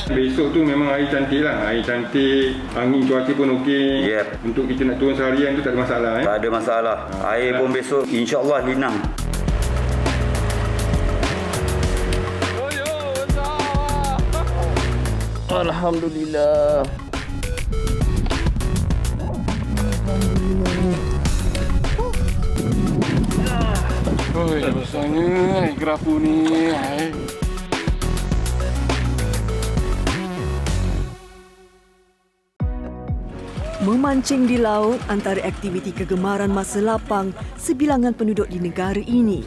Besok tu memang air cantik lah. Air cantik, angin cuaca pun okey. Yep. Untuk kita nak turun seharian tu tak ada masalah. Tak ada masalah. Air pun besok insya-Allah linang. Alhamdulillah. Oi, besarnya air kerapu ni. Memancing di laut antara aktiviti kegemaran masa lapang sebilangan penduduk di negara ini.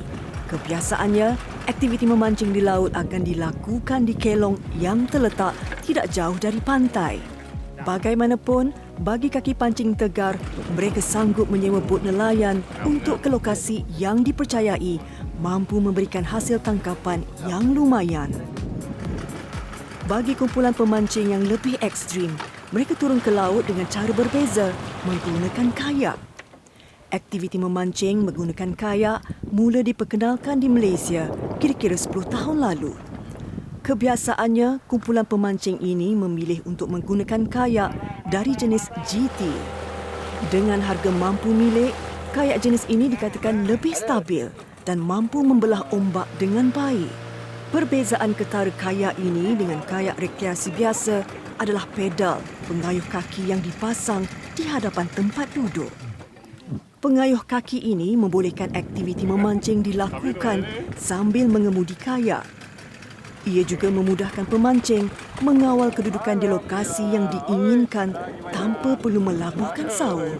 Kebiasaannya, aktiviti memancing di laut akan dilakukan di kelong yang terletak tidak jauh dari pantai. Bagaimanapun, bagi kaki pancing tegar, mereka sanggup menyewa bot nelayan untuk ke lokasi yang dipercayai mampu memberikan hasil tangkapan yang lumayan. Bagi kumpulan pemancing yang lebih ekstrim, mereka turun ke laut dengan cara berbeza menggunakan kayak. Aktiviti memancing menggunakan kayak mula diperkenalkan di Malaysia kira-kira 10 tahun lalu. Kebiasaannya, kumpulan pemancing ini memilih untuk menggunakan kayak dari jenis GT. Dengan harga mampu milik, kayak jenis ini dikatakan lebih stabil dan mampu membelah ombak dengan baik. Perbezaan ketara kayak ini dengan kayak rekreasi biasa adalah pedal pengayuh kaki yang dipasang di hadapan tempat duduk. Pengayuh kaki ini membolehkan aktiviti memancing dilakukan sambil mengemudi kayak. Ia juga memudahkan pemancing mengawal kedudukan di lokasi yang diinginkan tanpa perlu melabuhkan saur.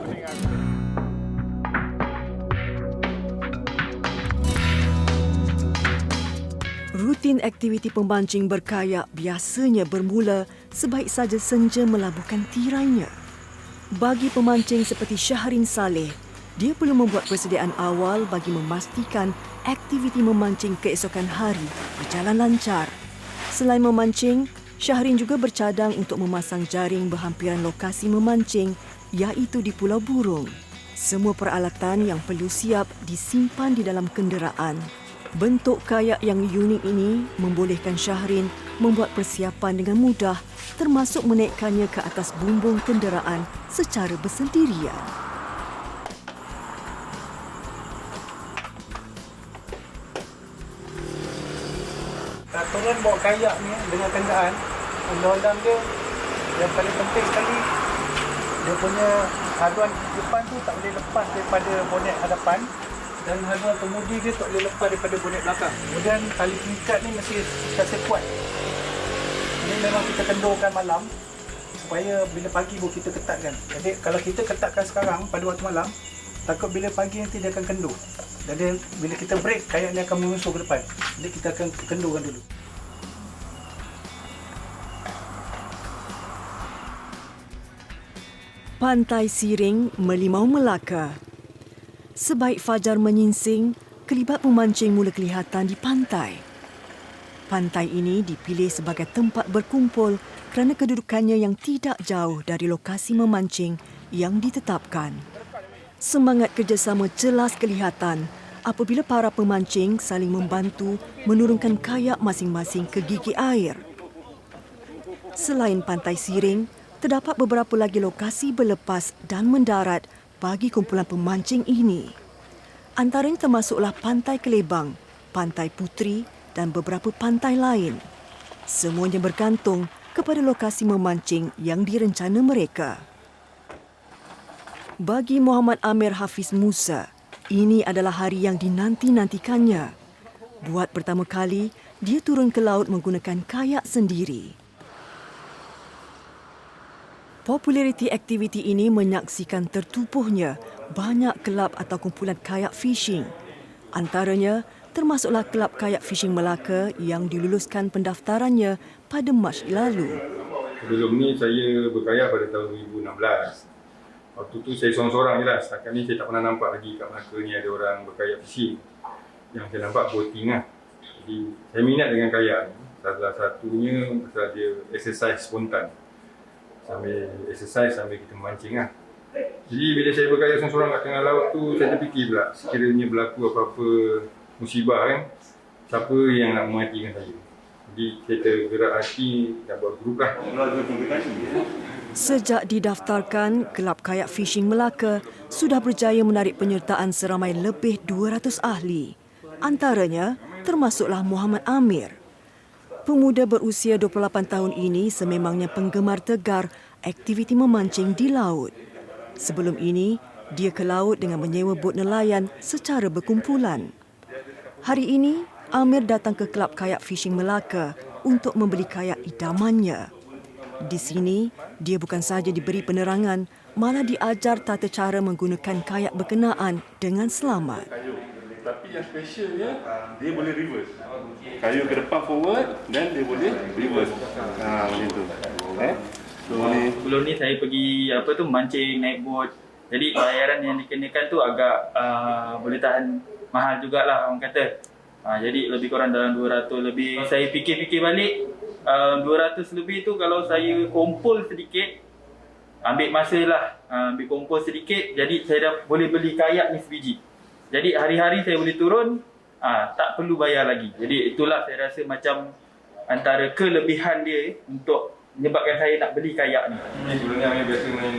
Rutin aktiviti pemancing berkayak biasanya bermula sebaik saja senja melabuhkan tirainya. Bagi pemancing seperti Syahrin Saleh, dia perlu membuat persediaan awal bagi memastikan aktiviti memancing keesokan hari berjalan lancar. Selain memancing, Syahrin juga bercadang untuk memasang jaring berhampiran lokasi memancing iaitu di Pulau Burung. Semua peralatan yang perlu siap disimpan di dalam kenderaan. Bentuk kayak yang unik ini membolehkan Syahrin membuat persiapan dengan mudah termasuk menaikkannya ke atas bumbung kenderaan secara bersendirian. Peraturan bawa kayak ni dengan kenderaan, undang-undang dia yang paling penting sekali, dia punya haluan depan tu tak boleh lepas daripada bonet hadapan dan haluan kemudi dia tak boleh lepas daripada bonet belakang. Kemudian tali pengikat ni mesti sentiasa kuat. Ini memang kita kendurkan malam supaya bila pagi baru kita ketatkan. Jadi kalau kita ketatkan sekarang pada waktu malam, takut bila pagi nanti dia akan kendur. Jadi bila kita break, kayak ni akan menyusul ke depan. Jadi kita akan kendurkan dulu. Pantai Siring, Melimau Melaka. Sebaik fajar menyingsing, kelibat pemancing mula kelihatan di pantai. Pantai ini dipilih sebagai tempat berkumpul kerana kedudukannya yang tidak jauh dari lokasi memancing yang ditetapkan. Semangat kerjasama jelas kelihatan apabila para pemancing saling membantu menurunkan kayak masing-masing ke gigi air. Selain Pantai Siring, terdapat beberapa lagi lokasi berlepas dan mendarat bagi kumpulan pemancing ini. Antaranya termasuklah Pantai Kelebang, Pantai Puteri dan beberapa pantai lain. Semuanya bergantung kepada lokasi memancing yang direncana mereka. Bagi Muhammad Amir Hafiz Musa, ini adalah hari yang dinanti-nantikannya. Buat pertama kali, dia turun ke laut menggunakan kayak sendiri. Populariti aktiviti ini menyaksikan tertubuhnya banyak kelab atau kumpulan kayak fishing. Antaranya, termasuklah Kelab Kayak Fishing Melaka yang diluluskan pendaftarannya pada Mac lalu. Sebelum ni saya berkayak pada tahun 2016. Waktu tu saya seorang-seorang je lah. Setakat ni saya tak pernah nampak lagi kat Melaka ni ada orang berkayak fishing. Yang saya nampak boating lah. Jadi saya minat dengan kayak ni. Salah satunya pasal dia exercise spontan. Sambil exercise sambil kita memancing lah. Jadi bila saya berkayak seorang-seorang kat tengah laut tu, saya terfikir pula sekiranya berlaku apa-apa musibah kan, siapa yang nak mematikan saya. Jadi kita gerak hati dan buat grup lah. Sejak didaftarkan, Kelab Kayak Fishing Melaka sudah berjaya menarik penyertaan seramai lebih 200 ahli. Antaranya termasuklah Muhammad Amir. Pemuda berusia 28 tahun ini sememangnya penggemar tegar aktiviti memancing di laut. Sebelum ini, dia ke laut dengan menyewa bot nelayan secara berkumpulan. Hari ini, Amir datang ke Kelab Kayak Fishing Melaka untuk membeli kayak idamannya. Di sini, dia bukan sahaja diberi penerangan, malah diajar tata cara menggunakan kayak berkenaan dengan selamat. Tapi yang specialnya, dia boleh reverse. Kayu ke depan forward dan dia boleh reverse. Macam tu. Sebelum ni saya pergi mancing naik bot. Jadi bayaran yang dikenakan tu agak boleh tahan mahal jugalah orang kata. Jadi lebih kurang dalam 200 lebih. Saya fikir-fikir balik 200 lebih tu kalau saya kumpul sedikit, ambil masa lah, ambil kumpul sedikit, jadi saya dah boleh beli kayak ni sebiji. Jadi hari-hari saya boleh turun, tak perlu bayar lagi. Jadi itulah saya rasa macam antara kelebihan dia untuk menyebabkan saya nak beli kayak ni. Sebelum ni Amir biasa main.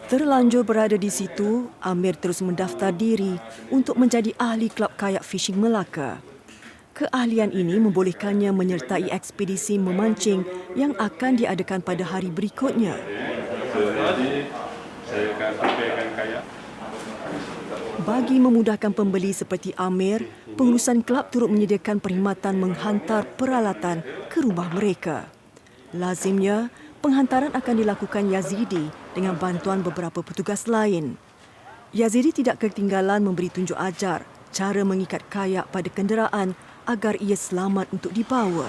Terlanjur berada di situ, Amir terus mendaftar diri untuk menjadi ahli Kelab Kayak Fishing Melaka. Keahlian ini membolehkannya menyertai ekspedisi memancing yang akan diadakan pada hari berikutnya. Jadi saya akan sampaikan kayak. Bagi memudahkan pembeli seperti Amir, pengurusan kelab turut menyediakan perkhidmatan menghantar peralatan ke rumah mereka. Lazimnya, penghantaran akan dilakukan Yazidi dengan bantuan beberapa petugas lain. Yazidi tidak ketinggalan memberi tunjuk ajar cara mengikat kayak pada kenderaan agar ia selamat untuk dibawa.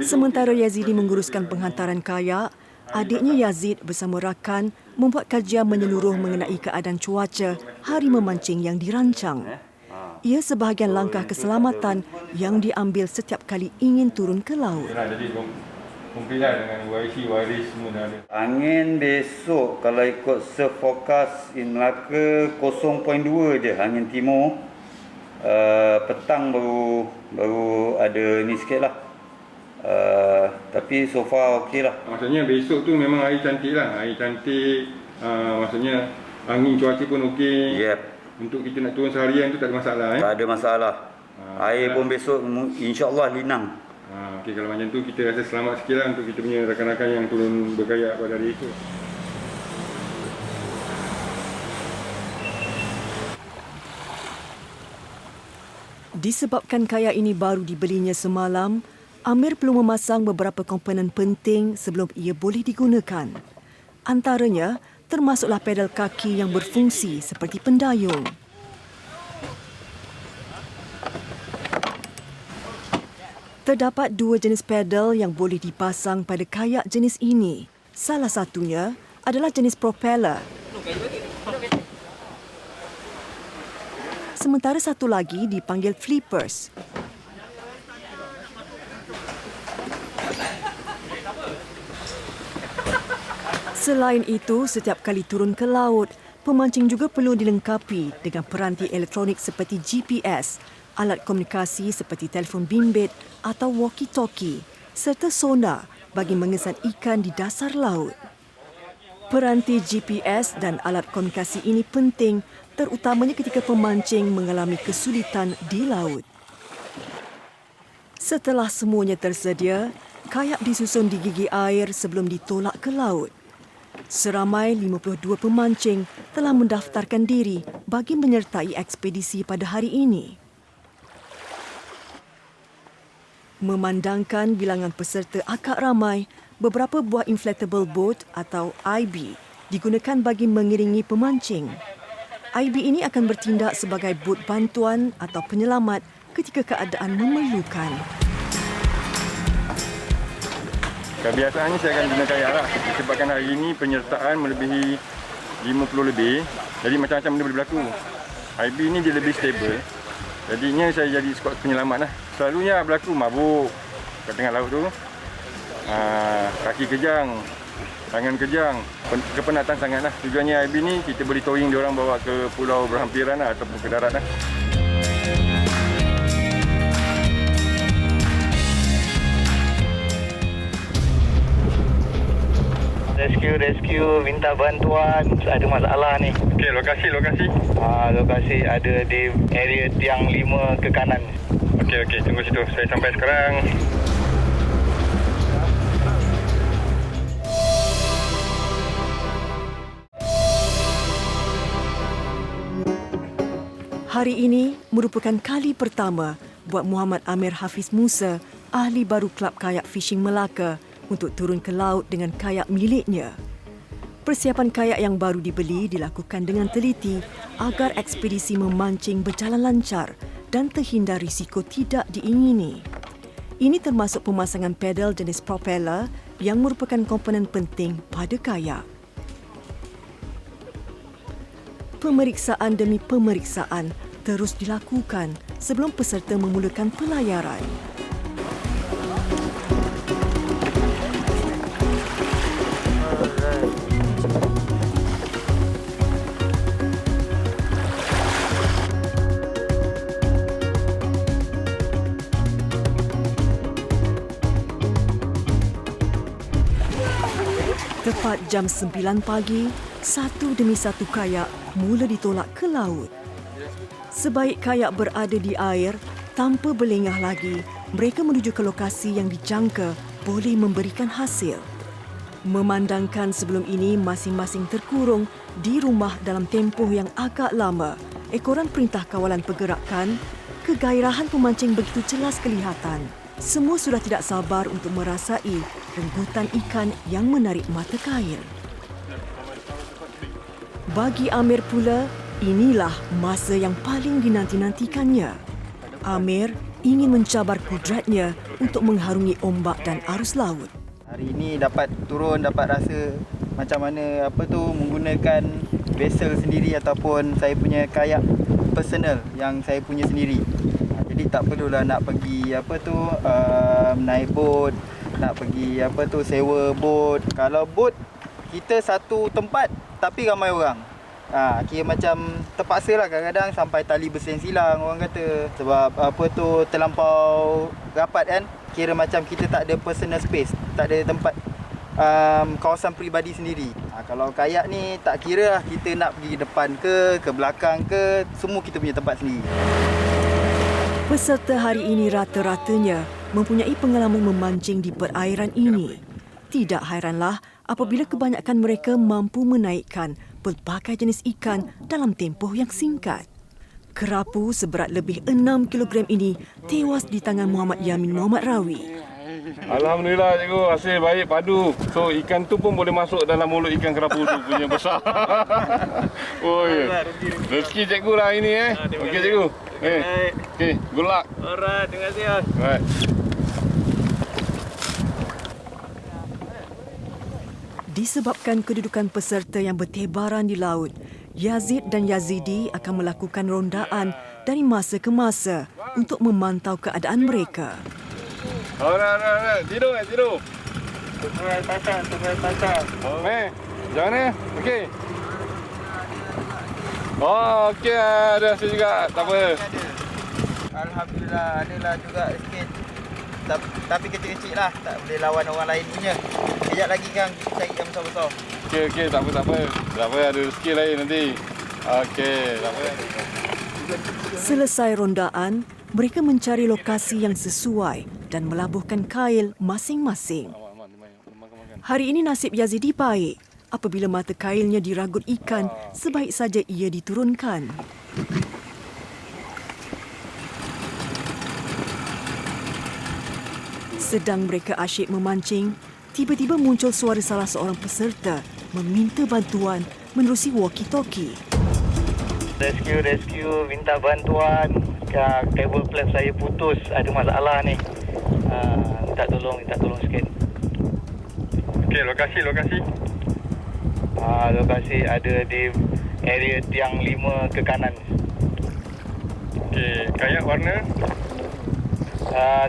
Sementara Yazidi menguruskan penghantaran kayak, adiknya Yazid bersama rakan membuat kajian menyeluruh mengenai keadaan cuaca hari memancing yang dirancang. Ia sebahagian langkah keselamatan yang diambil setiap kali ingin turun ke laut. Jadi komplit lah dengan YC, waris semua dah ada. Angin besok kalau ikut surf forecast in Melaka 0.2 je angin timur. Petang baru ada ni sikit lah. Tapi so far okey lah. Maksudnya besok tu memang air cantik lah. Air cantik, maksudnya angin cuaca pun okey. Yep. Untuk kita nak turun seharian tu tak ada masalah. Tak ada masalah. Air pun besok insya-Allah linang. Okey, kalau macam tu kita rasa selamat sikit lah untuk kita punya rakan-rakan yang turun berkayak pada hari itu. Disebabkan kayak ini baru dibelinya semalam, Amir perlu memasang beberapa komponen penting sebelum ia boleh digunakan. Antaranya, termasuklah pedal kaki yang berfungsi seperti pendayung. Terdapat dua jenis pedal yang boleh dipasang pada kayak jenis ini. Salah satunya adalah jenis propeller. Sementara satu lagi dipanggil flippers. Selain itu, setiap kali turun ke laut, pemancing juga perlu dilengkapi dengan peranti elektronik seperti GPS, alat komunikasi seperti telefon bimbit atau walkie-talkie, serta sonar bagi mengesan ikan di dasar laut. Peranti GPS dan alat komunikasi ini penting, terutamanya ketika pemancing mengalami kesulitan di laut. Setelah semuanya tersedia, kayak disusun di gigi air sebelum ditolak ke laut. Seramai 52 pemancing telah mendaftarkan diri bagi menyertai ekspedisi pada hari ini. Memandangkan bilangan peserta agak ramai, beberapa buah inflatable boat atau IB digunakan bagi mengiringi pemancing. IB ini akan bertindak sebagai bot bantuan atau penyelamat ketika keadaan memerlukan. Kebiasaannya saya akan guna kayak lah. Disebabkan hari ini penyertaan melebihi 50 lebih. Jadi macam-macam benda boleh berlaku. IB ni dia lebih stable. Jadinya saya jadi skot penyelamat lah. Selalunya berlaku mabuk kat tengah laut tu. Kaki kejang. Tangan kejang, kepenatan sangatlah. Tujuannya IB ni kita boleh towing diorang bawa ke pulau berhampiran lah, ataupun ke darat lah. Rescue, minta bantuan, ada masalah ni. Okey, lokasi. Lokasi ada di area tiang 5 ke kanan. Okey, tunggu situ. Saya sampai sekarang. Hari ini merupakan kali pertama buat Muhammad Amir Hafiz Musa, ahli baru Kelab Kayak Fishing Melaka, untuk turun ke laut dengan kayak miliknya. Persiapan kayak yang baru dibeli dilakukan dengan teliti agar ekspedisi memancing berjalan lancar dan terhindar risiko tidak diingini. Ini termasuk pemasangan pedal jenis propeller yang merupakan komponen penting pada kayak. Pemeriksaan demi pemeriksaan terus dilakukan sebelum peserta memulakan pelayaran. Tepat jam 9 pagi, satu demi satu kayak mula ditolak ke laut. Sebaik kayak berada di air, tanpa berlengah lagi, mereka menuju ke lokasi yang dijangka boleh memberikan hasil. Memandangkan sebelum ini masing-masing terkurung di rumah dalam tempoh yang agak lama, ekoran Perintah Kawalan Pergerakan, kegairahan pemancing begitu jelas kelihatan. Semua sudah tidak sabar untuk merasai renggutan ikan yang menarik mata kail. Bagi Amir pula, inilah masa yang paling dinanti-nantikannya. Amir ingin mencabar kudratnya untuk mengharungi ombak dan arus laut. Hari ini dapat turun, dapat rasa macam mana menggunakan vessel sendiri ataupun saya punya kayak personal yang saya punya sendiri. Jadi tak perlulah nak pergi naik bot, nak pergi sewa bot. Kalau bot kita satu tempat tapi ramai orang. Kira macam terpaksa lah kadang-kadang sampai tali besen silang orang kata. Sebab terlampau rapat kan. Kira macam kita tak ada personal space, tak ada tempat kawasan peribadi sendiri. Kalau kayak ni tak kira lah kita nak pergi depan ke belakang ke, semua kita punya tempat sendiri. Peserta hari ini rata-ratanya mempunyai pengalaman memancing di perairan ini. Tidak hairanlah apabila kebanyakan mereka mampu menaikkan pelbagai jenis ikan dalam tempoh yang singkat. Kerapu seberat lebih 6 kg ini tewas di tangan Muhammad Yamin Muhammad Rawi. Alhamdulillah cikgu, hasil baik padu. So ikan tu pun boleh masuk dalam mulut ikan kerapu tu punya besar. Oh ya. Rezeki cikgu lah ini Okey cikgu. Okey, good luck. Alright, terima kasih. Alright. Disebabkan kedudukan peserta yang bertebaran di laut, Yazid dan Yazidi akan melakukan rondaan dari masa ke masa untuk memantau keadaan mereka. Alright. Tidur. Tunggu pasang. Jangan okey. Oh, okey ada hasil juga. Tak apa. Alhamdulillah adalah juga sikit. Tapi kecil-kecil lah, tak boleh lawan orang lain punya. Kejap lagi kan kita cari yang besar-besar. Okey, tak apa. Tak apa, ada rezeki lain nanti. Okey, tak apa. Selesai rondaan, mereka mencari lokasi yang sesuai dan melabuhkan kail masing-masing. Hari ini nasib Yazidi baik. Apabila mata kailnya diragut ikan, sebaik saja ia diturunkan. Sedang mereka asyik memancing, tiba-tiba muncul suara salah seorang peserta meminta bantuan menerusi walkie-talkie. Rescue, minta bantuan. Kabel plus saya putus, ada masalah ni. Minta tolong sikit. Okey, lokasi. Lokasi ada di area tiang 5 ke kanan. Okey, kayak warna?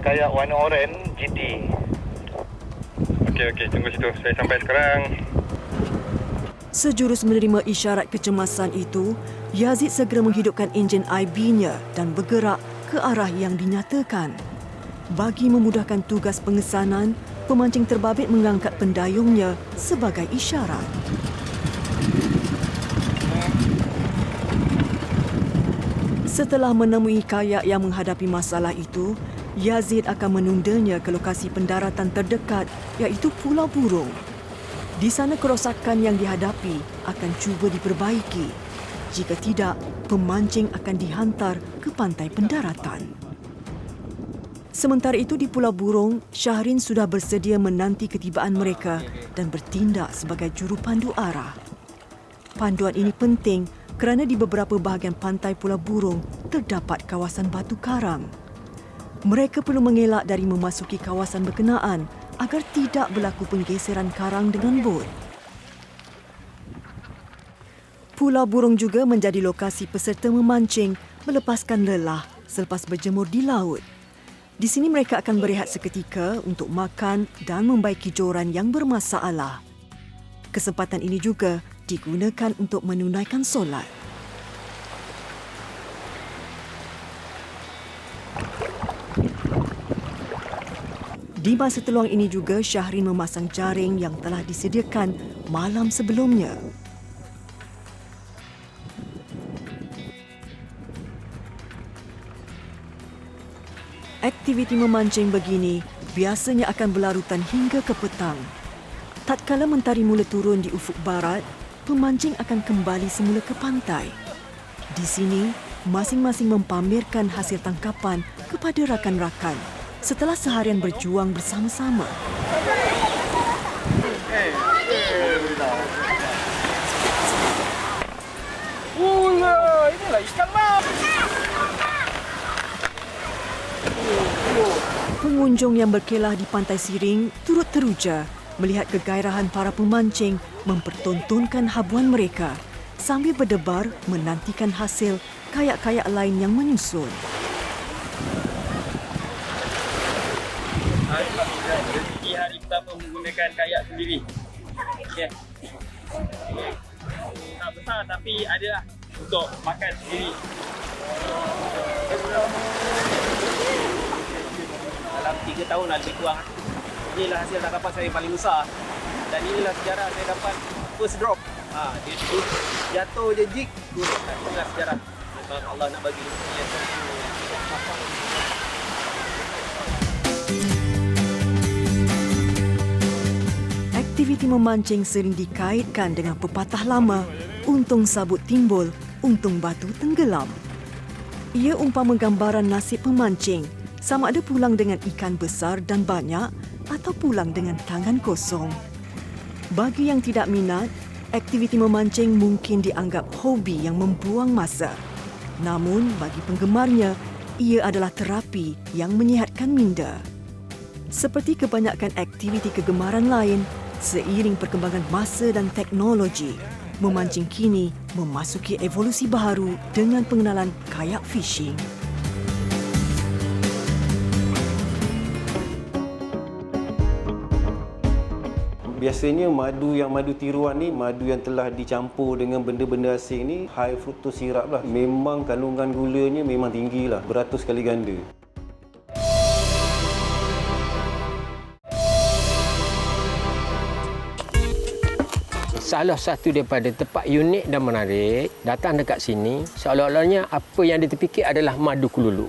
Kayak warna oranye GT. Okey, tunggu situ. Saya sampai sekarang. Sejurus menerima isyarat kecemasan itu, Yazid segera menghidupkan enjin IB-nya dan bergerak ke arah yang dinyatakan. Bagi memudahkan tugas pengesanan, pemancing terbabit mengangkat pendayungnya sebagai isyarat. Setelah menemui kayak yang menghadapi masalah itu, Yazid akan menundanya ke lokasi pendaratan terdekat iaitu Pulau Burung. Di sana kerosakan yang dihadapi akan cuba diperbaiki. Jika tidak, pemancing akan dihantar ke pantai pendaratan. Sementara itu di Pulau Burung, Syahrin sudah bersedia menanti ketibaan mereka dan bertindak sebagai juru pandu arah. Panduan ini penting kerana di beberapa bahagian pantai Pulau Burung terdapat kawasan batu karang. Mereka perlu mengelak dari memasuki kawasan berkenaan agar tidak berlaku penggeseran karang dengan bot. Pulau Burung juga menjadi lokasi peserta memancing melepaskan lelah selepas berjemur di laut. Di sini mereka akan berehat seketika untuk makan dan membaiki joran yang bermasalah. Kesempatan ini juga digunakan untuk menunaikan solat. Di masa terluang ini juga Syahrin memasang jaring yang telah disediakan malam sebelumnya. Aktiviti memancing begini biasanya akan berlarutan hingga ke petang. Tatkala mentari mula turun di ufuk barat, pemancing akan kembali semula ke pantai. Di sini, masing-masing mempamerkan hasil tangkapan kepada rakan-rakan setelah seharian berjuang bersama-sama. Inilah ikan map. Pengunjung yang berkelah di Pantai Siring turut teruja melihat kegairahan para pemancing mempertontonkan habuan mereka sambil berdebar menantikan hasil kayak-kayak lain yang menyusul. Rezeki hari pertama menggunakan kayak sendiri. Okay. Tak besar tapi adalah untuk makan sendiri. Dalam 3 tahun lah lebih kurang. Inilah hasil tangkapan saya yang paling besar. Dan inilah sejarah saya dapat first drop. Dia tu jatuh je jig. Inilah sejarah. Allah nak bagi. Aktiviti memancing sering dikaitkan dengan pepatah lama, untung sabut timbul, untung batu tenggelam. Ia umpama gambaran nasib pemancing, sama ada pulang dengan ikan besar dan banyak atau pulang dengan tangan kosong. Bagi yang tidak minat, aktiviti memancing mungkin dianggap hobi yang membuang masa. Namun bagi penggemarnya, ia adalah terapi yang menyihatkan minda. Seperti kebanyakan aktiviti kegemaran lain, seiring perkembangan masa dan teknologi, memancing kini memasuki evolusi baharu dengan pengenalan kayak fishing. Biasanya madu tiruan ni, madu yang telah dicampur dengan benda-benda asing ni, high fructose syrup lah. Memang kandungan gulanya memang tinggi lah, beratus kali ganda. Salah satu daripada tempat unik dan menarik, datang dekat sini, seolah-olahnya apa yang dia terfikir adalah madu kelulu.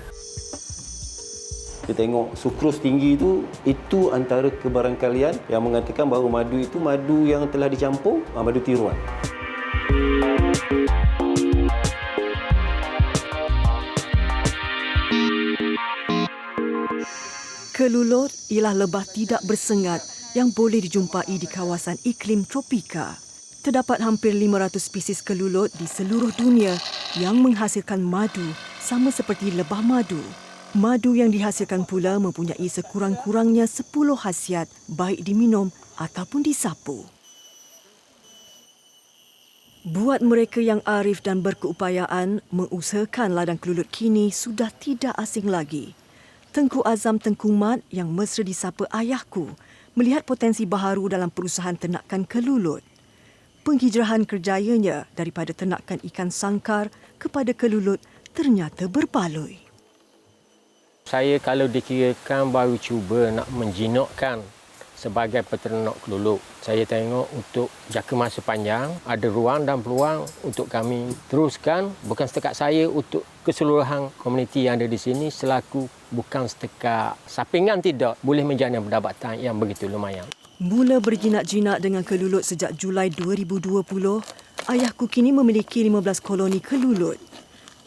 Kita tengok sukros tinggi itu antara kebarangkalian yang mengatakan bahawa madu itu madu yang telah dicampur, madu tiruan. Kelulut ialah lebah tidak bersengat yang boleh dijumpai di kawasan iklim tropika. Terdapat hampir 500 spesies kelulut di seluruh dunia yang menghasilkan madu sama seperti lebah madu. Madu yang dihasilkan pula mempunyai sekurang-kurangnya 10 khasiat baik diminum ataupun disapu. Buat mereka yang arif dan berkeupayaan, mengusahakan ladang kelulut kini sudah tidak asing lagi. Tengku Azam Tengku Mat yang mesra disapa ayahku melihat potensi baharu dalam perusahaan ternakan kelulut. penghijrahan kerjayanya daripada ternakan ikan sangkar kepada kelulut ternyata berbaloi. Saya kalau dikirakan baru cuba nak menjinakkan sebagai peternak kelulut. Saya tengok untuk jangka masa panjang, ada ruang dan peluang untuk kami teruskan, bukan setakat saya, untuk keseluruhan komuniti yang ada di sini selaku bukan setakat sampingan, tidak, boleh menjana pendapatan yang begitu lumayan. Mula berjinak-jinak dengan kelulut sejak Julai 2020, ayahku kini memiliki 15 koloni kelulut.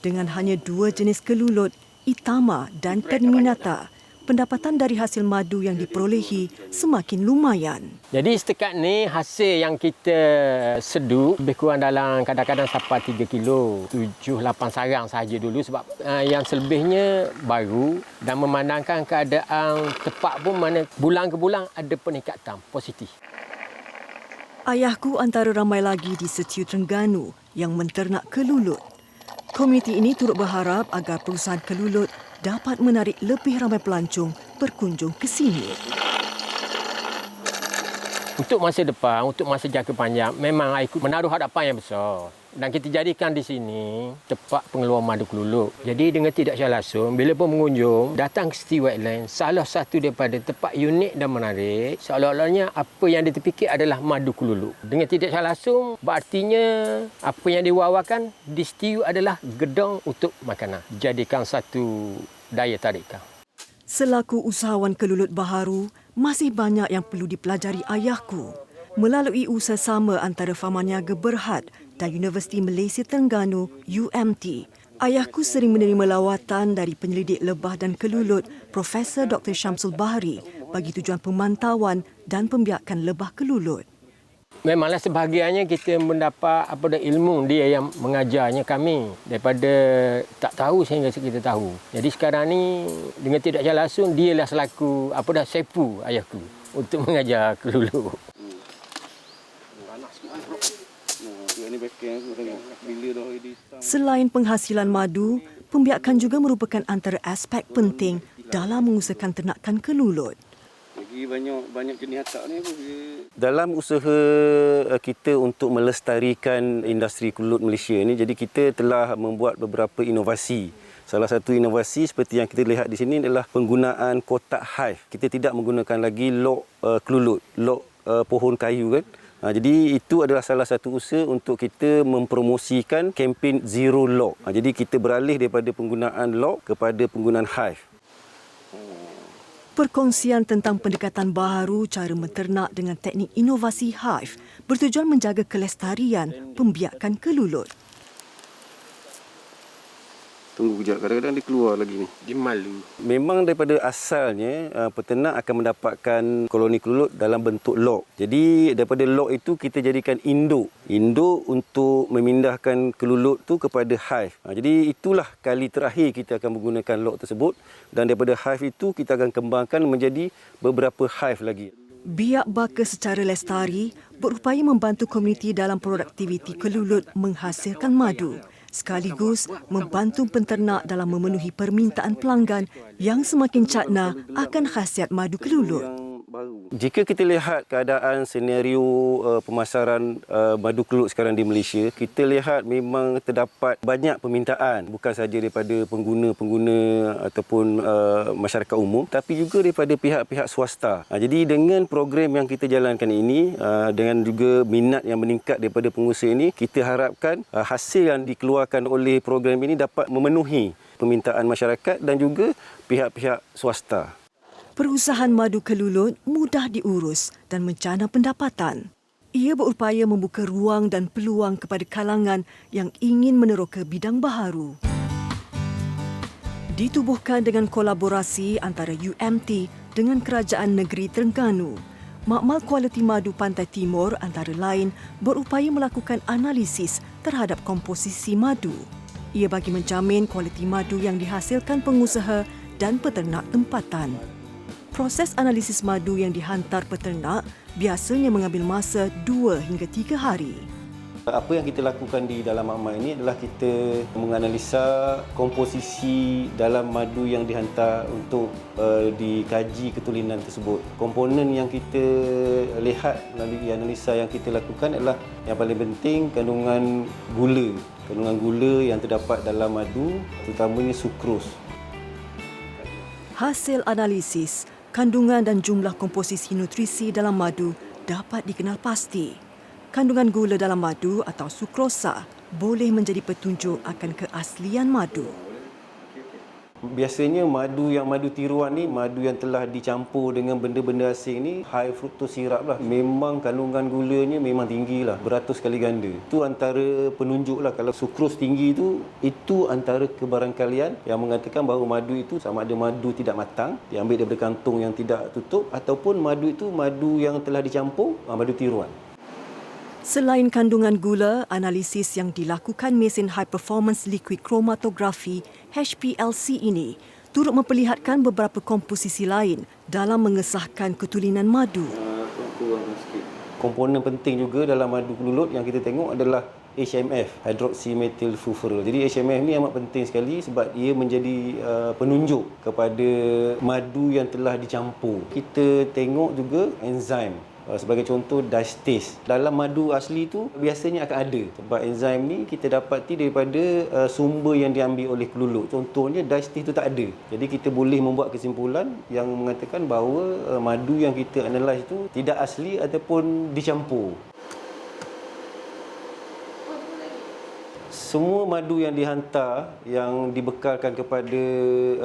Dengan hanya 2 jenis kelulut, Itama dan Terminata, pendapatan dari hasil madu yang diperolehi semakin lumayan. Jadi setakat ni hasil yang kita sedut lebih kurang dalam kadang-kadang sampai 3 kilo, 7-8 sarang saja dulu, sebab yang selebihnya baru, dan memandangkan keadaan tepat pun mana bulan ke bulan ada peningkatan positif. Ayahku antara ramai lagi di Setiu Terengganu yang menternak kelulut. Komuniti ini turut berharap agar perusahaan kelulut dapat menarik lebih ramai pelancong berkunjung ke sini. Untuk masa depan, untuk masa jangka panjang, memang aku menaruh harapan yang besar. Dan kita jadikan di sini tempat pengeluar madu kelulut. Jadi dengan tidak salah langsung, bila pun pengunjung datang ke Setiu Wetland, salah satu daripada tempat unik dan menarik, seolah-olahnya apa yang dia terfikir adalah madu kelulut. Dengan tidak salah langsung, berartinya apa yang diwawakan di Setiu adalah gedung untuk makanan. Jadikan satu daya tarikan. Selaku usahawan kelulut baharu, masih banyak yang perlu dipelajari ayahku. Melalui usaha sama antara Farma Niaga Berhad dan Universiti Malaysia Terengganu UMT, ayahku sering menerima lawatan dari penyelidik lebah dan kelulut Profesor Dr. Syamsul Bahri bagi tujuan pemantauan dan pembiakan lebah kelulut. Memanglah sebahagiannya kita mendapat ilmu dia yang mengajarnya kami daripada tak tahu sehingga kita tahu. Jadi sekarang ni dengan tidak salah langsung dialah selaku sepu ayahku untuk mengajar kelulut. Selain penghasilan madu, pembiakan juga merupakan antara aspek penting dalam mengusahakan ternakan kelulut. Banyak jenis hatak ni. Dalam usaha kita untuk melestarikan industri kelulut Malaysia ni, jadi kita telah membuat beberapa inovasi. Salah satu inovasi seperti yang kita lihat di sini adalah penggunaan kotak hive. Kita tidak menggunakan lagi log kelulut, log pohon kayu kan. Jadi itu adalah salah satu usaha untuk kita mempromosikan kempen Zero Log. Jadi kita beralih daripada penggunaan log kepada penggunaan hive. Perkongsian tentang pendekatan baharu cara menternak dengan teknik inovasi hive bertujuan menjaga kelestarian pembiakan kelulut. Tunggu kejap, kadang-kadang dia keluar lagi ni. Dia malu. Memang daripada asalnya peternak akan mendapatkan koloni kelulut dalam bentuk log. Jadi daripada log itu kita jadikan induk. Induk untuk memindahkan kelulut tu kepada hive. Jadi itulah kali terakhir kita akan menggunakan log tersebut, dan daripada hive itu kita akan kembangkan menjadi beberapa hive lagi. Biak Baka secara lestari berupaya membantu komuniti dalam produktiviti kelulut menghasilkan madu, sekaligus membantu penternak dalam memenuhi permintaan pelanggan yang semakin cakna akan khasiat madu kelulut. Jika kita lihat keadaan senario pemasaran madu kelulut sekarang di Malaysia, kita lihat memang terdapat banyak permintaan, bukan sahaja daripada pengguna-pengguna ataupun masyarakat umum, tapi juga daripada pihak-pihak swasta. Jadi dengan program yang kita jalankan ini, dengan juga minat yang meningkat daripada pengusaha ini, kita harapkan hasil yang dikeluarkan oleh program ini dapat memenuhi permintaan masyarakat dan juga pihak-pihak swasta. Perusahaan madu kelulut mudah diurus dan mencana pendapatan. Ia berupaya membuka ruang dan peluang kepada kalangan yang ingin meneroka bidang baharu. Ditubuhkan dengan kolaborasi antara UMT dengan Kerajaan Negeri Terengganu, Makmal Kualiti Madu Pantai Timur antara lain berupaya melakukan analisis terhadap komposisi madu. Ia bagi menjamin kualiti madu yang dihasilkan pengusaha dan peternak tempatan. Proses analisis madu yang dihantar peternak biasanya mengambil masa 2 hingga 3 hari. Apa yang kita lakukan di dalam makmal ini adalah kita menganalisa komposisi dalam madu yang dihantar untuk dikaji ketulinan tersebut. Komponen yang kita lihat melalui analisa yang kita lakukan adalah yang paling penting kandungan gula. Kandungan gula yang terdapat dalam madu, terutamanya sukros. Hasil analisis, kandungan dan jumlah komposisi nutrisi dalam madu dapat dikenal pasti. Kandungan gula dalam madu atau sukrosa boleh menjadi petunjuk akan keaslian madu. Biasanya madu tiruan ni, madu yang telah dicampur dengan benda-benda asing ni, high fructose syrup lah. Memang kandungan gulanya memang tinggi lah, beratus kali ganda. Itu antara penunjuk lah. Kalau sukros tinggi itu antara kebarangkalian yang mengatakan bahawa madu itu sama ada madu tidak matang, diambil daripada kantung yang tidak tutup, ataupun madu itu madu yang telah dicampur, madu tiruan. Selain kandungan gula, analisis yang dilakukan mesin High Performance Liquid Chromatography HPLC ini turut memperlihatkan beberapa komposisi lain dalam mengesahkan ketulinan madu. Komponen penting juga dalam madu kelulut yang kita tengok adalah HMF, hydroxymethylfurfural. Jadi HMF ni amat penting sekali sebab ia menjadi penunjuk kepada madu yang telah dicampur. Kita tengok juga enzim. Sebagai contoh diastase. Dalam madu asli tu biasanya akan ada. Sebab enzim ni kita dapati daripada sumber yang diambil oleh kelulut. Contohnya diastase tu tak ada. Jadi kita boleh membuat kesimpulan yang mengatakan bahawa madu yang kita analyse tu tidak asli ataupun dicampur. Semua madu yang dihantar, yang dibekalkan kepada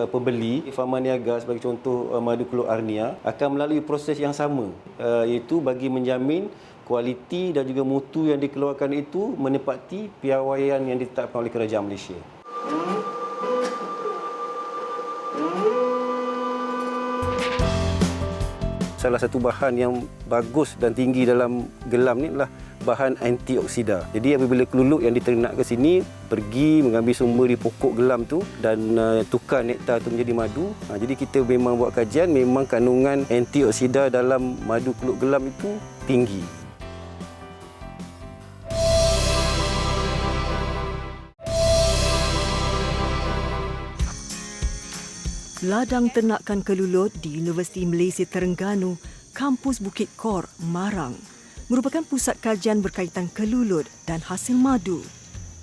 pembeli, Pharma Niaga sebagai contoh madu kelulut Arnia, akan melalui proses yang sama, iaitu bagi menjamin kualiti dan juga mutu yang dikeluarkan itu menepati piawaian yang ditetapkan oleh Kerajaan Malaysia. Salah satu bahan yang bagus dan tinggi dalam gelam ni adalah bahan antioksida. Jadi apabila kelulut yang diternak ke sini pergi mengambil sumber di pokok gelam tu dan tukar nektar tu menjadi madu. Jadi kita memang buat kajian, memang kandungan antioksida dalam madu kelulut gelam itu tinggi. Ladang Ternakan Kelulut di Universiti Malaysia Terengganu, Kampus Bukit Kor, Marang, merupakan pusat kajian berkaitan kelulut dan hasil madu.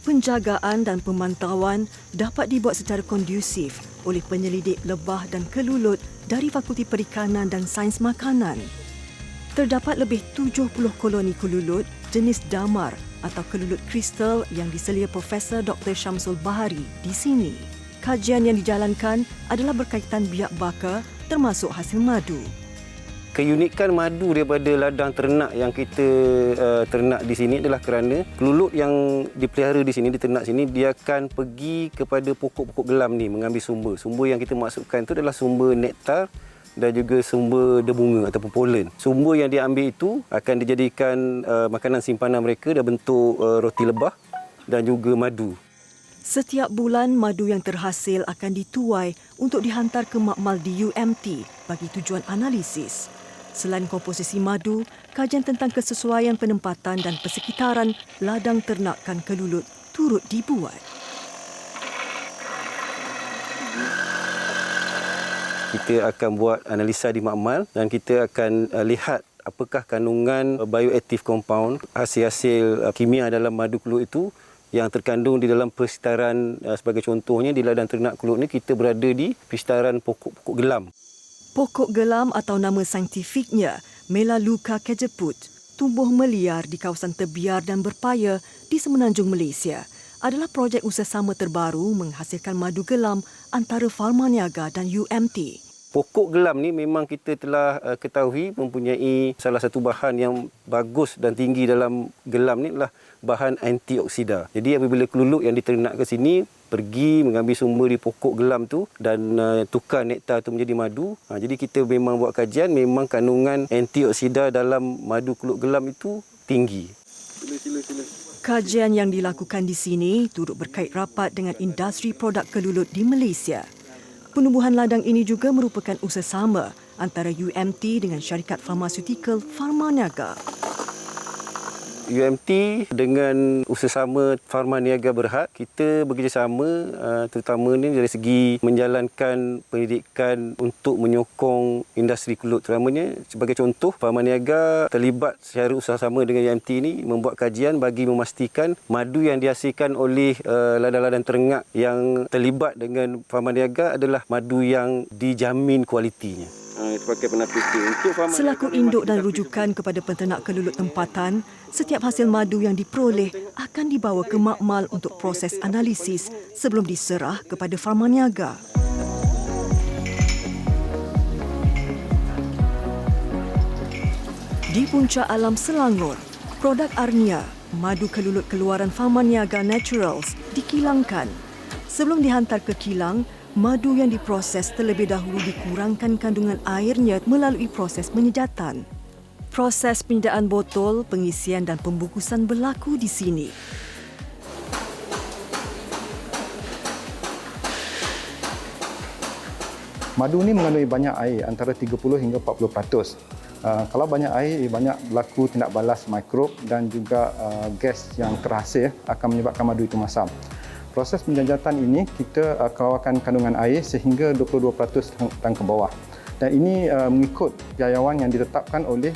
Penjagaan dan pemantauan dapat dibuat secara kondusif oleh penyelidik lebah dan kelulut dari Fakulti Perikanan dan Sains Makanan. Terdapat lebih 70 koloni kelulut jenis damar atau kelulut kristal yang diselia Profesor Dr. Syamsul Bahari di sini. Kajian yang dijalankan adalah berkaitan biak baka termasuk hasil madu. Keunikan madu daripada ladang ternak yang kita ternak di sini adalah kerana kelulut yang dipelihara di sini, diternak sini, dia akan pergi kepada pokok-pokok gelam ni mengambil sumber. Sumber yang kita masukkan itu adalah sumber nektar dan juga sumber debunga ataupun polen. Sumber yang diambil itu akan dijadikan makanan simpanan mereka dalam bentuk roti lebah dan juga madu. Setiap bulan, madu yang terhasil akan dituai untuk dihantar ke makmal di UMT bagi tujuan analisis. Selain komposisi madu, kajian tentang kesesuaian penempatan dan persekitaran ladang ternakan kelulut turut dibuat. Kita akan buat analisa di makmal dan kita akan lihat apakah kandungan bioactive compound, hasil-hasil kimia dalam madu kelulut itu yang terkandung di dalam persekitaran. Sebagai contohnya di ladang ternak kelulut ni kita berada di persekitaran pokok-pokok gelam. Pokok gelam atau nama saintifiknya Melaleuca cajeput, tumbuh meliar di kawasan terbiar dan berpaya di semenanjung Malaysia, adalah projek usahasama terbaru menghasilkan madu gelam antara Pharma Niaga dan UMT. Pokok gelam ni memang kita telah ketahui mempunyai salah satu bahan yang bagus dan tinggi dalam gelam ni adalah bahan antioksida. Jadi apabila kelulut yang diternak ke sini pergi mengambil sumber di pokok gelam tu dan tukar nektar tu menjadi madu. Jadi kita memang buat kajian, memang kandungan antioksida dalam madu kelulut gelam itu tinggi. Kajian yang dilakukan di sini turut berkait rapat dengan industri produk kelulut di Malaysia. Penubuhan ladang ini juga merupakan usahasama antara UMT dengan syarikat farmasutikal Pharma Niaga. UMT dengan Usaha-sama Farma Niaga Berhad, kita bekerjasama terutamanya dari segi menjalankan pendidikan untuk menyokong industri kelut. Terutamanya sebagai contoh, Farma Niaga terlibat secara usaha-sama dengan UMT ini membuat kajian bagi memastikan madu yang dihasilkan oleh ladang-ladang terengak yang terlibat dengan Farma Niaga adalah madu yang dijamin kualitinya. Selaku induk dan rujukan kepada penternak kelulut tempatan, setiap hasil madu yang diperoleh akan dibawa ke makmal untuk proses analisis sebelum diserah kepada Farma Niaga. Di puncak alam Selangor, produk Arnia, madu kelulut keluaran Farma Niaga Naturals, dikilangkan. Sebelum dihantar ke kilang, madu yang diproses terlebih dahulu dikurangkan kandungan airnya melalui proses penyedatan. Proses penyediaan botol, pengisian dan pembungkusan berlaku di sini. Madu ni mengandungi banyak air, antara 30 hingga 40%. Kalau banyak air, banyak berlaku tindak balas mikrob dan juga gas yang terhasil akan menyebabkan madu itu masam. Proses penjajatan ini kita keluarkan kandungan air sehingga 22% dan ke bawah. Dan ini mengikut piawaian yang ditetapkan oleh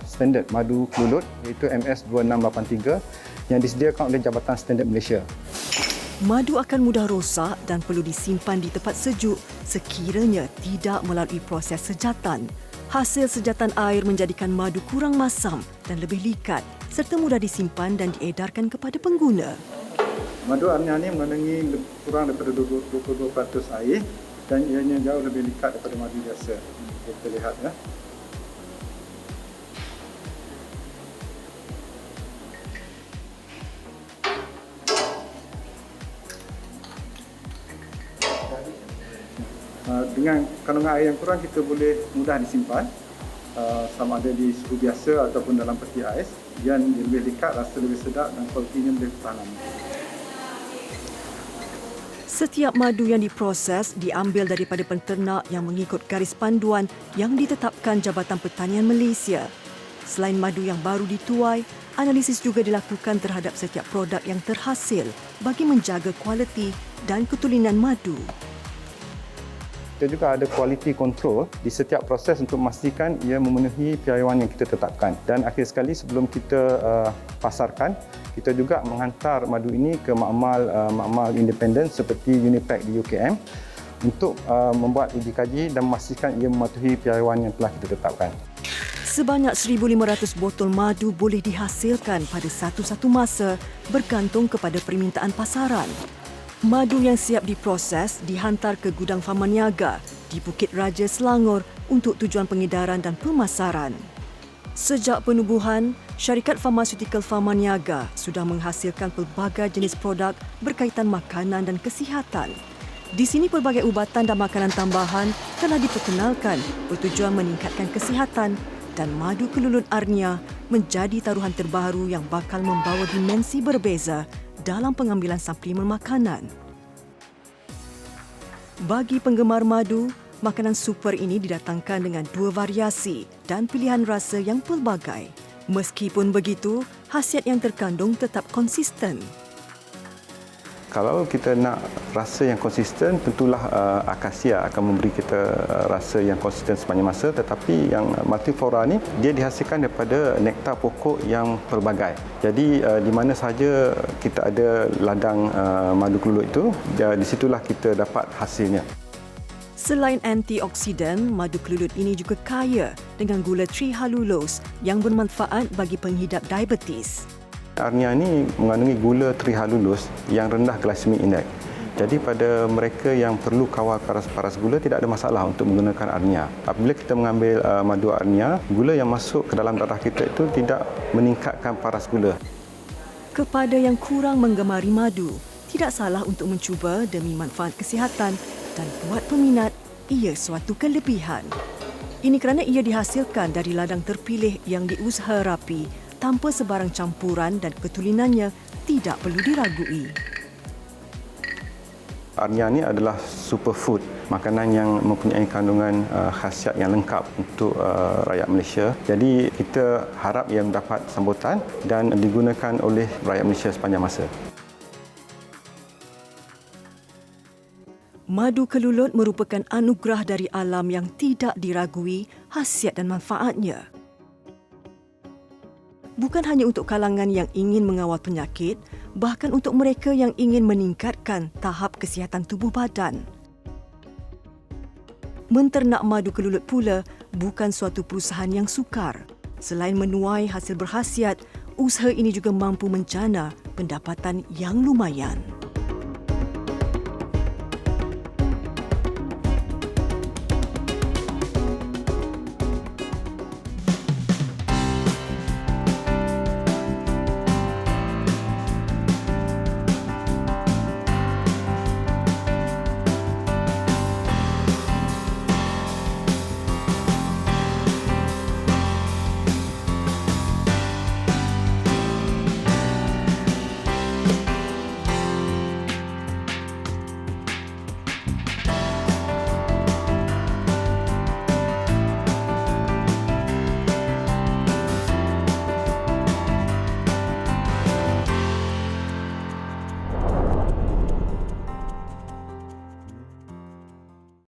standard madu kelulut iaitu MS 2683 yang disediakan oleh Jabatan Standard Malaysia. Madu akan mudah rosak dan perlu disimpan di tempat sejuk sekiranya tidak melalui proses sejatan. Hasil sejatan air menjadikan madu kurang masam dan lebih likat serta mudah disimpan dan diedarkan kepada pengguna. Madu Arnia ni mengandungi kurang daripada 22% air dan ianya jauh lebih likat daripada madu biasa. Kita lihat ya. Dengan kandungan air yang kurang, kita boleh mudah disimpan sama ada di suhu biasa ataupun dalam peti ais. Dia lebih likat, rasa lebih sedap dan kualitinya lebih tahan lama. Setiap madu yang diproses diambil daripada penternak yang mengikut garis panduan yang ditetapkan Jabatan Pertanian Malaysia. Selain madu yang baru dituai, analisis juga dilakukan terhadap setiap produk yang terhasil bagi menjaga kualiti dan ketulinan madu. Kita juga ada quality control di setiap proses untuk memastikan ia memenuhi piawaian yang kita tetapkan. Dan akhir sekali sebelum kita pasarkan, kita juga menghantar madu ini ke makmal independen seperti Unipack di UKM untuk membuat uji kaji dan memastikan ia mematuhi piawaian yang telah kita tetapkan. Sebanyak 1,500 botol madu boleh dihasilkan pada satu-satu masa bergantung kepada permintaan pasaran. Madu yang siap diproses dihantar ke gudang Farma Niaga di Bukit Raja, Selangor untuk tujuan pengedaran dan pemasaran. Sejak penubuhan, syarikat farmaseutical Farma Niaga sudah menghasilkan pelbagai jenis produk berkaitan makanan dan kesihatan. Di sini pelbagai ubatan dan makanan tambahan telah diperkenalkan bertujuan meningkatkan kesihatan dan madu kelulut Arnia menjadi taruhan terbaru yang bakal membawa dimensi berbeza dalam pengambilan suplemen makanan. Bagi penggemar madu, makanan super ini didatangkan dengan 2 variasi dan pilihan rasa yang pelbagai. Meskipun begitu, khasiat yang terkandung tetap konsisten. Kalau kita nak rasa yang konsisten, tentulah akasia akan memberi kita rasa yang konsisten sepanjang masa. Tetapi yang multiflora ni, dia dihasilkan daripada nektar pokok yang pelbagai. Jadi di mana sahaja kita ada ladang madu kelulut itu, di situlah kita dapat hasilnya. Selain antioksidan, madu kelulut ini juga kaya dengan gula trihalulose yang bermanfaat bagi penghidap diabetes. Arnia ni mengandungi gula trihalulose yang rendah glycemic index. Jadi pada mereka yang perlu kawal paras gula, tidak ada masalah untuk menggunakan Arnia. Apabila kita mengambil madu Arnia, gula yang masuk ke dalam darah kita itu tidak meningkatkan paras gula. Kepada yang kurang menggemari madu, tidak salah untuk mencuba demi manfaat kesihatan dan buat peminat, ia suatu kelebihan. Ini kerana ia dihasilkan dari ladang terpilih yang diusaha rapi tanpa sebarang campuran dan ketulinannya tidak perlu diragui. Arnia ni adalah superfood, makanan yang mempunyai kandungan khasiat yang lengkap untuk rakyat Malaysia. Jadi kita harap ia mendapat sambutan dan digunakan oleh rakyat Malaysia sepanjang masa. Madu kelulut merupakan anugerah dari alam yang tidak diragui khasiat dan manfaatnya. Bukan hanya untuk kalangan yang ingin mengawal penyakit, bahkan untuk mereka yang ingin meningkatkan tahap kesihatan tubuh badan. Menternak madu kelulut pula bukan suatu perusahaan yang sukar. Selain menuai hasil berkhasiat, usaha ini juga mampu menjana pendapatan yang lumayan.